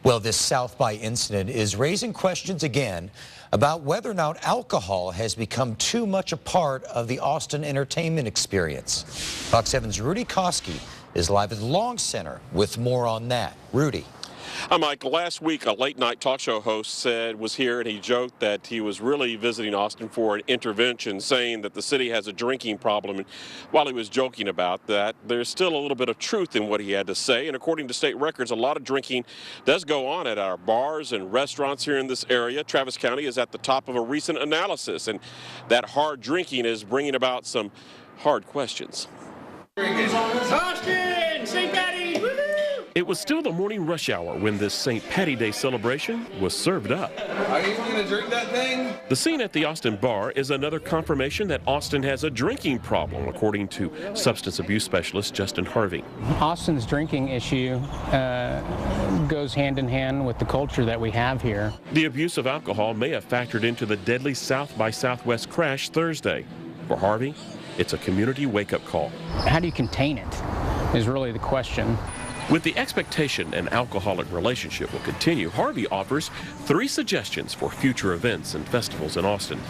Well, this South by incident is raising questions again about whether or not alcohol has become too much a part of the Austin entertainment experience. Fox 7's Rudy Koski is live at the Long Center with more on that. Rudy. Hi, Mike. Last week, a late-night talk show host was here, and he joked that he was really visiting Austin for an intervention, saying that the city has a drinking problem. And while he was joking about that, there's still a little bit of truth in what he had to say. And according to state records, a lot of drinking does go on at our bars and restaurants here in this area. Travis County is at the top of a recent analysis, and that hard drinking is bringing about some hard questions. Austin! St. Patty! Woo-hoo! It was still the morning rush hour when this St. Patty Day celebration was served up. Are you going to drink that thing? The scene at the Austin bar is another confirmation that Austin has a drinking problem, according to substance abuse specialist Justin Harvey. Austin's drinking issue goes hand in hand with the culture that we have here. The abuse of alcohol may have factored into the deadly South by Southwest crash Thursday. For Harvey, it's a community wake-up call. How do you contain it is really the question. With the expectation an alcoholic relationship will continue, Harvey offers 3 suggestions for future events and festivals in Austin.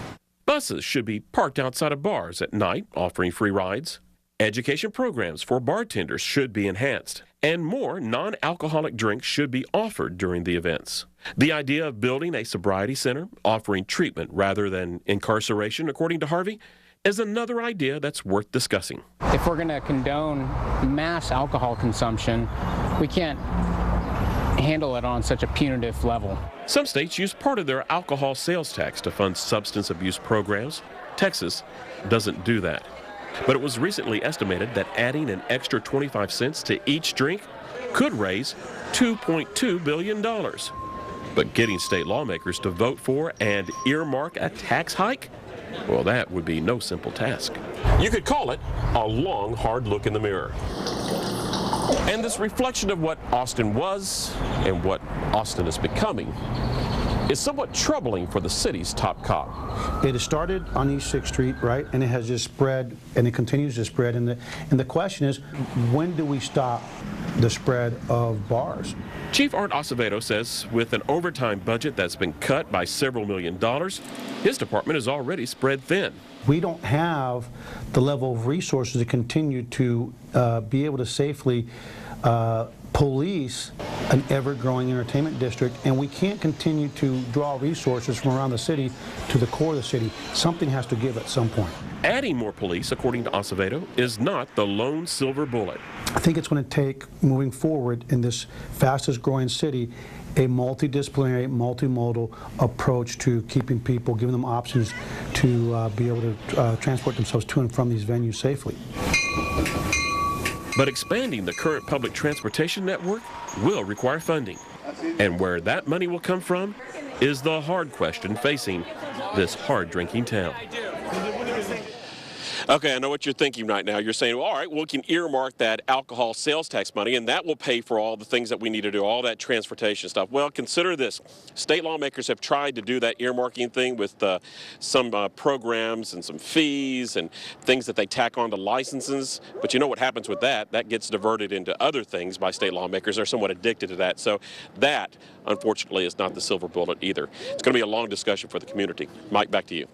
Buses should be parked outside of bars at night, offering free rides. Education programs for bartenders should be enhanced. And more non-alcoholic drinks should be offered during the events. The idea of building a sobriety center, offering treatment rather than incarceration, according to Harvey, is another idea that's worth discussing. If we're going to condone mass alcohol consumption, we can't handle it on such a punitive level. Some states use part of their alcohol sales tax to fund substance abuse programs. Texas doesn't do that. But it was recently estimated that adding an extra 25 cents to each drink could raise $2.2 billion. But getting state lawmakers to vote for and earmark a tax hike? Well, that would be no simple task. You could call it a long, hard look in the mirror. And this reflection of what Austin was and what Austin is becoming is somewhat troubling for the city's top cop. It has started on East 6th Street, right, and it has just spread, and it continues to spread. And the question is, when do we stop the spread of bars? Chief Art Acevedo says with an overtime budget that's been cut by several $1 million, his department is already spread thin. We don't have the level of resources to continue to be able to safely police an ever-growing entertainment district, and we can't continue to draw resources from around the city to the core of the city. Something has to give at some point. Adding more police, according to Acevedo, is not the lone silver bullet. I think it's going to take, moving forward in this fastest-growing city, a multidisciplinary, multimodal approach to keeping people, giving them options to be able to transport themselves to and from these venues safely. But expanding the current public transportation network will require funding. And where that money will come from is the hard question facing this hard-drinking town. Okay, I know what you're thinking right now. You're saying, well, all right, well, we can earmark that alcohol sales tax money, and that will pay for all the things that we need to do, all that transportation stuff. Well, consider this. State lawmakers have tried to do that earmarking thing with some programs and some fees and things that they tack on to licenses. But you know what happens with that? That gets diverted into other things by state lawmakers. They're somewhat addicted to that. So that, unfortunately, is not the silver bullet either. It's going to be a long discussion for the community. Mike, back to you.